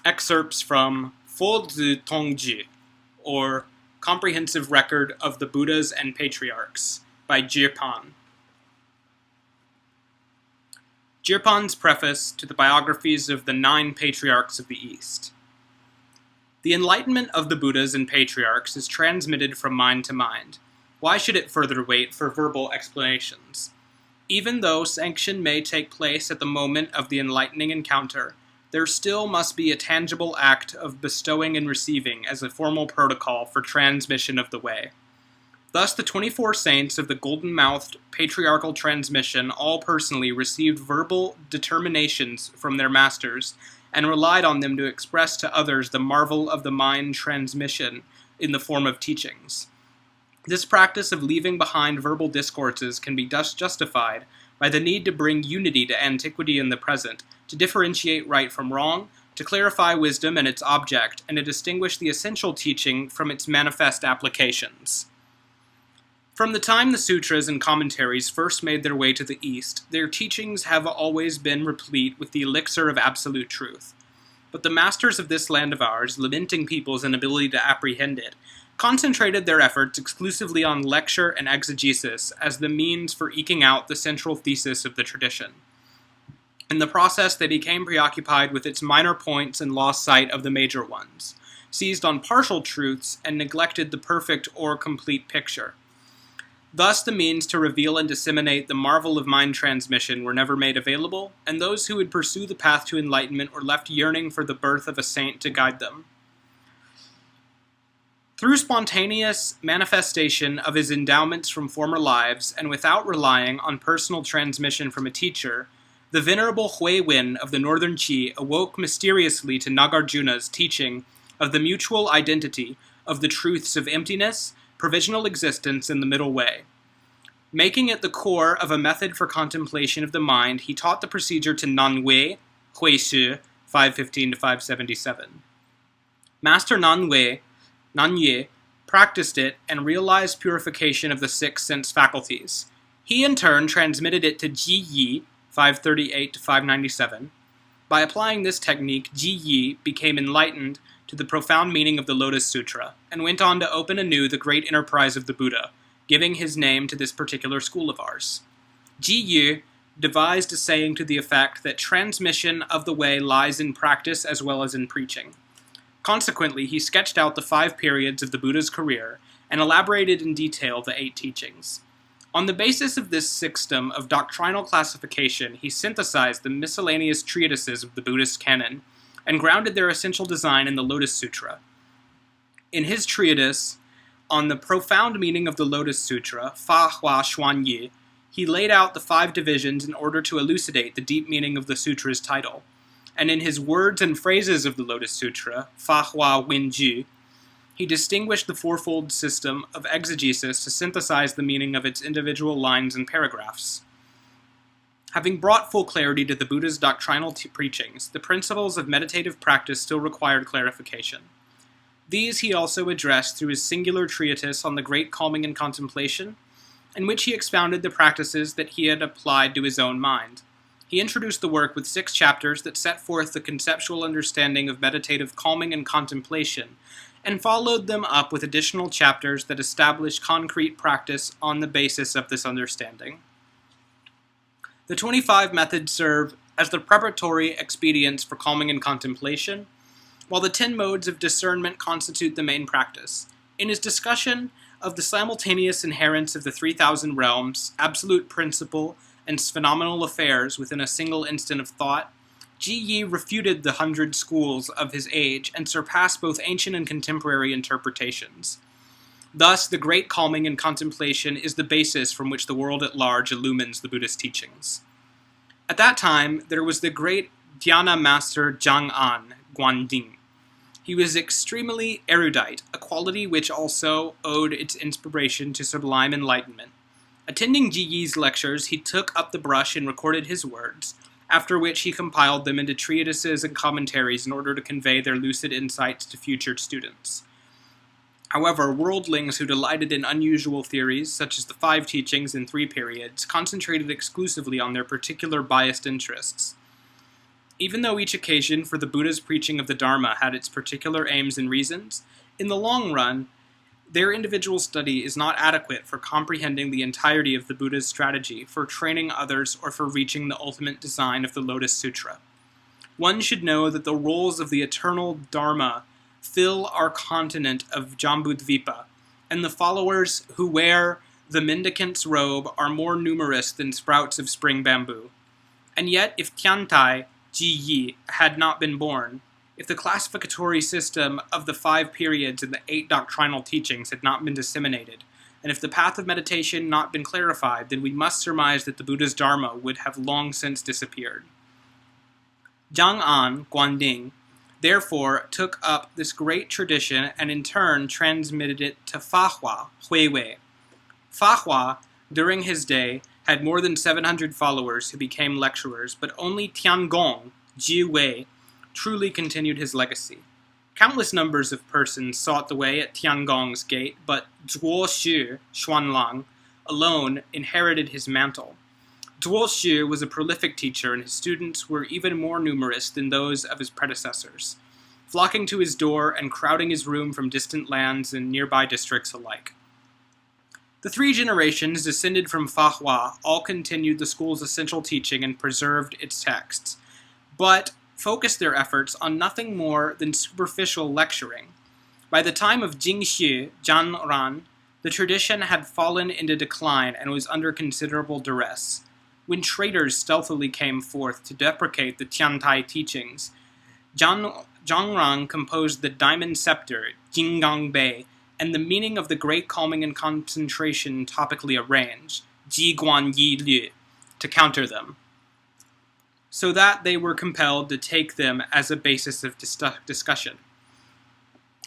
Excerpts from Fozi Tongji, or Comprehensive Record of the Buddhas and Patriarchs, by Zipan. Zipan's preface to the biographies of the 9 Patriarchs of the East. The enlightenment of the Buddhas and Patriarchs is transmitted from mind to mind. Why should it further wait for verbal explanations? Even though sanction may take place at the moment of the enlightening encounter, there still must be a tangible act of bestowing and receiving as a formal protocol for transmission of the way. Thus, the 24 saints of the golden-mouthed patriarchal transmission all personally received verbal determinations from their masters and relied on them to express to others the marvel of the mind transmission in the form of teachings. This practice of leaving behind verbal discourses can be thus justified by the need to bring unity to antiquity and the present, to differentiate right from wrong, to clarify wisdom and its object, and to distinguish the essential teaching from its manifest applications. From the time the sutras and commentaries first made their way to the East, their teachings have always been replete with the elixir of absolute truth. But the masters of this land of ours, lamenting people's inability to apprehend it, concentrated their efforts exclusively on lecture and exegesis as the means for eking out the central thesis of the tradition. In the process, they became preoccupied with its minor points and lost sight of the major ones, seized on partial truths, and neglected the perfect or complete picture. Thus, the means to reveal and disseminate the marvel of mind transmission were never made available, and those who would pursue the path to enlightenment were left yearning for the birth of a saint to guide them. Through spontaneous manifestation of his endowments from former lives, and without relying on personal transmission from a teacher, the venerable Hui Wen of the Northern Qi awoke mysteriously to Nagarjuna's teaching of the mutual identity of the truths of emptiness, provisional existence, and the middle way. Making it the core of a method for contemplation of the mind, he taught the procedure to Nanwei, Hui Shi, 515-577. Master Nanye practiced it and realized purification of the 6 sense faculties. He in turn transmitted it to Ji Yi, 538-597. By applying this technique, Ji Yi became enlightened to the profound meaning of the Lotus Sutra, and went on to open anew the great enterprise of the Buddha, giving his name to this particular school of ours. Ji Yi devised a saying to the effect that transmission of the way lies in practice as well as in preaching. Consequently, he sketched out the 5 periods of the Buddha's career, and elaborated in detail the 8 teachings. On the basis of this system of doctrinal classification, he synthesized the miscellaneous treatises of the Buddhist canon, and grounded their essential design in the Lotus Sutra. In his treatise on the profound meaning of the Lotus Sutra, Fa Hua Xuan Yi, he laid out the 5 divisions in order to elucidate the deep meaning of the sutra's title. And in his words and phrases of the Lotus Sutra, Fa Hua Wen Ji, he distinguished the fourfold system of exegesis to synthesize the meaning of its individual lines and paragraphs. Having brought full clarity to the Buddha's doctrinal preachings, the principles of meditative practice still required clarification. These he also addressed through his singular treatise on the great calming and contemplation, in which he expounded the practices that he had applied to his own mind. He introduced the work with 6 chapters that set forth the conceptual understanding of meditative calming and contemplation, and followed them up with additional chapters that established concrete practice on the basis of this understanding. The 25 methods serve as the preparatory expedients for calming and contemplation, while the 10 modes of discernment constitute the main practice. In his discussion of the simultaneous inherence of the 3,000 realms, absolute principle, and phenomenal affairs within a single instant of thought, Ji Yi refuted the 100 schools of his age and surpassed both ancient and contemporary interpretations. Thus, the great calming and contemplation is the basis from which the world at large illumines the Buddhist teachings. At that time, there was the great dhyana master Zhang An, Guanding. He was extremely erudite, a quality which also owed its inspiration to sublime enlightenment. Attending Ji Yi's lectures, he took up the brush and recorded his words, after which he compiled them into treatises and commentaries in order to convey their lucid insights to future students. However, worldlings who delighted in unusual theories, such as the 5 teachings in 3 periods, concentrated exclusively on their particular biased interests. Even though each occasion for the Buddha's preaching of the Dharma had its particular aims and reasons, in the long run, their individual study is not adequate for comprehending the entirety of the Buddha's strategy for training others or for reaching the ultimate design of the Lotus Sutra. One should know that the roles of the eternal Dharma fill our continent of Jambudvipa, and the followers who wear the mendicant's robe are more numerous than sprouts of spring bamboo. And yet, if Tiantai Ji Yi had not been born, if the classificatory system of the 5 periods and the 8 doctrinal teachings had not been disseminated, and if the path of meditation not been clarified, then we must surmise that the Buddha's Dharma would have long since disappeared. Zhang An, Guanding, therefore took up this great tradition and in turn transmitted it to Fa Hua, Huiwei. Fa Hua, during his day, had more than 700 followers who became lecturers, but only Tiangong, Ji Wei, truly continued his legacy. Countless numbers of persons sought the way at Tiangong's gate, but Zhuo Xu, Xuanlang, alone inherited his mantle. Zhuo Xu was a prolific teacher, and his students were even more numerous than those of his predecessors, flocking to his door and crowding his room from distant lands and nearby districts alike. The 3 generations descended from Fa Hua all continued the school's essential teaching and preserved its texts, but focused their efforts on nothing more than superficial lecturing. By the time of Jingxi Zhanran, the tradition had fallen into decline and was under considerable duress. When traitors stealthily came forth to deprecate the Tiantai teachings, Zhangrang composed the Diamond Scepter, Jinggang Bei, and the meaning of the Great Calming and Concentration topically arranged, Ji Guan Yi Lü, to counter them, so that they were compelled to take them as a basis of discussion.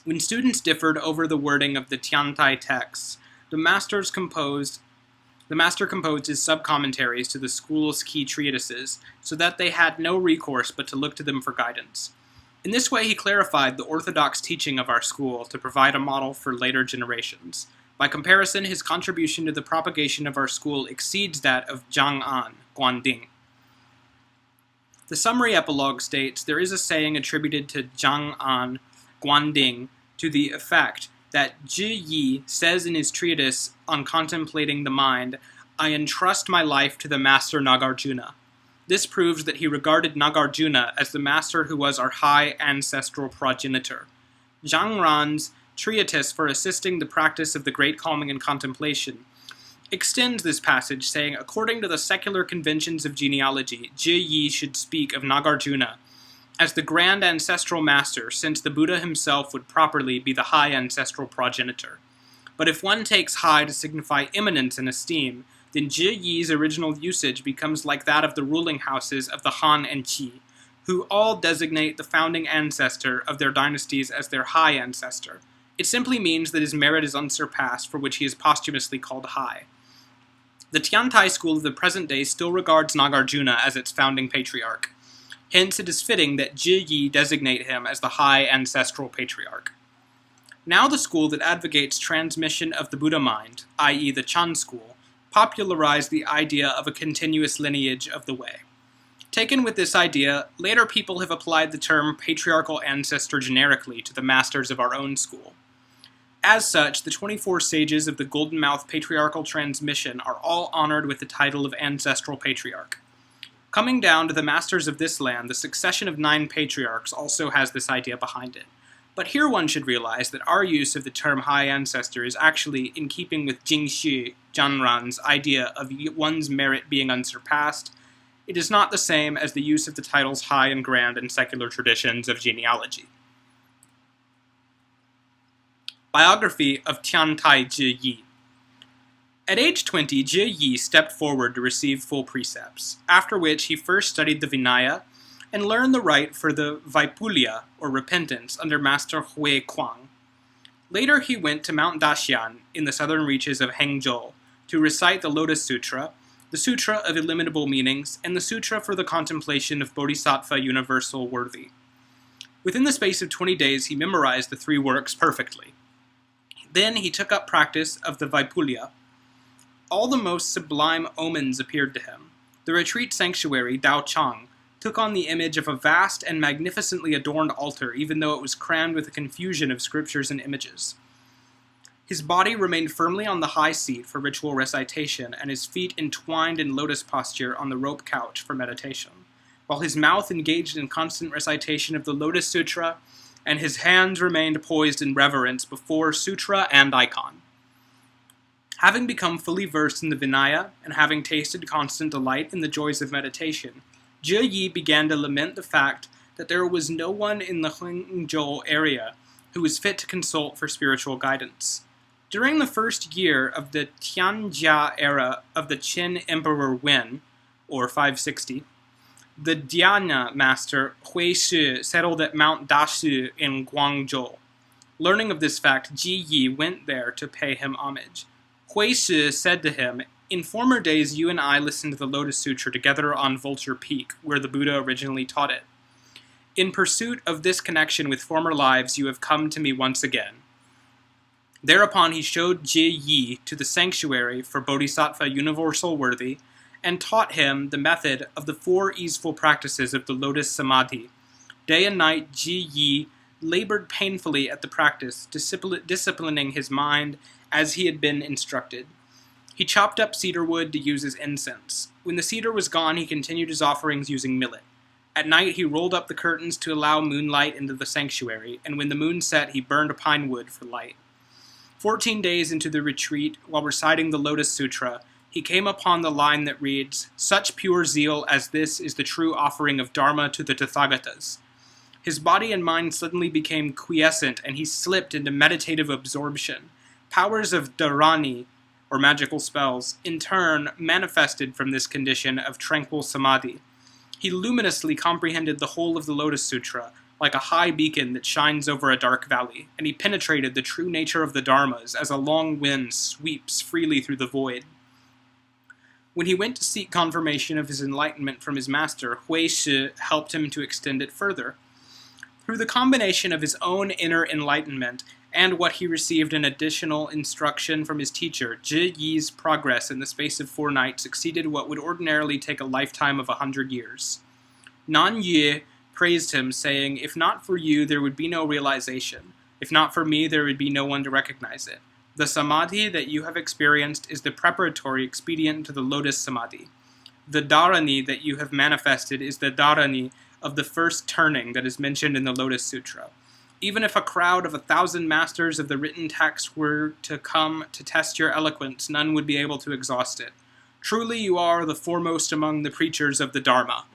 When students differed over the wording of the Tiantai texts, the master composed his sub-commentaries to the school's key treatises, so that they had no recourse but to look to them for guidance. In this way, he clarified the orthodox teaching of our school to provide a model for later generations. By comparison, his contribution to the propagation of our school exceeds that of Zhang An, Guanding. The summary epilogue states, there is a saying attributed to Zhang An, Guanding, to the effect that Zhi Yi says in his treatise on contemplating the mind, I entrust my life to the master Nagarjuna. This proves that he regarded Nagarjuna as the master who was our high ancestral progenitor. Zhang Ran's treatise for assisting the practice of the great calming and contemplation extends this passage, saying, according to the secular conventions of genealogy, Zhi Yi should speak of Nagarjuna as the grand ancestral master, since the Buddha himself would properly be the high ancestral progenitor. But if one takes high to signify eminence and esteem, then Zhi Yi's original usage becomes like that of the ruling houses of the Han and Qi, who all designate the founding ancestor of their dynasties as their high ancestor. It simply means that his merit is unsurpassed, for which he is posthumously called high. The Tiantai school of the present day still regards Nagarjuna as its founding patriarch. Hence, it is fitting that Zhi Yi designate him as the high ancestral patriarch. Now the school that advocates transmission of the Buddha mind, i.e. the Chan school, popularized the idea of a continuous lineage of the way. Taken with this idea, later people have applied the term patriarchal ancestor generically to the masters of our own school. As such, the 24 sages of the Golden Mouth patriarchal transmission are all honored with the title of ancestral patriarch. Coming down to the masters of this land, the succession of 9 patriarchs also has this idea behind it. But here one should realize that our use of the term high ancestor is actually in keeping with Jingxi Zhanran's idea of one's merit being unsurpassed. It is not the same as the use of the titles high and grand in secular traditions of genealogy. Biography of Tiantai Zhi Yi. At age 20, Zhi Yi stepped forward to receive full precepts, after which he first studied the Vinaya and learned the rite for the Vaipulya, or repentance, under Master Hui Kuang. Later he went to Mount Daxian in the southern reaches of Hengzhou to recite the Lotus Sutra, the Sutra of Illimitable Meanings, and the Sutra for the Contemplation of Bodhisattva Universal Worthy. Within the space of 20 days he memorized the 3 works perfectly. Then he took up practice of the Vaipulya. All the most sublime omens appeared to him. The retreat sanctuary, Dao Chang, took on the image of a vast and magnificently adorned altar, even though it was crammed with a confusion of scriptures and images. His body remained firmly on the high seat for ritual recitation, and his feet entwined in lotus posture on the rope couch for meditation, while his mouth engaged in constant recitation of the Lotus Sutra, and his hands remained poised in reverence before sutra and icon. Having become fully versed in the Vinaya, and having tasted constant delight in the joys of meditation, Zhi Yi began to lament the fact that there was no one in the Hangzhou area who was fit to consult for spiritual guidance. During the first year of the Tianjia era of the Qin Emperor Wen, or 560, the dhyana master Hui Shi settled at Mount Dashi in Guangzhou. Learning of this fact, Ji Yi went there to pay him homage. Hui Shi said to him, "In former days you and I listened to the Lotus Sutra together on Vulture Peak, where the Buddha originally taught it. In pursuit of this connection with former lives, you have come to me once again." Thereupon he showed Ji Yi to the sanctuary for Bodhisattva Universal Worthy, and taught him the method of the 4 easeful practices of the Lotus Samadhi. Day and night Ji Yi labored painfully at the practice, disciplining his mind as he had been instructed. He chopped up cedar wood to use as incense. When the cedar was gone, he continued his offerings using millet. At night he rolled up the curtains to allow moonlight into the sanctuary, and when the moon set, he burned a pine wood for light. 14 days into the retreat, while reciting the Lotus Sutra, he came upon the line that reads, "Such pure zeal as this is the true offering of Dharma to the Tathagatas." His body and mind suddenly became quiescent, and he slipped into meditative absorption. Powers of dharani, or magical spells, in turn manifested from this condition of tranquil samadhi. He luminously comprehended the whole of the Lotus Sutra, like a high beacon that shines over a dark valley, and he penetrated the true nature of the Dharmas as a long wind sweeps freely through the void. When he went to seek confirmation of his enlightenment from his master, Hui Shi helped him to extend it further. Through the combination of his own inner enlightenment and what he received in additional instruction from his teacher, Zhi Yi's progress in the space of 4 nights exceeded what would ordinarily take a lifetime of 100 years. Nan Yue praised him, saying, "If not for you, there would be no realization. If not for me, there would be no one to recognize it. The samadhi that you have experienced is the preparatory expedient to the Lotus Samadhi. The dharani that you have manifested is the dharani of the first turning that is mentioned in the Lotus Sutra. Even if a crowd of 1,000 masters of the written text were to come to test your eloquence, none would be able to exhaust it. Truly you are the foremost among the preachers of the Dharma.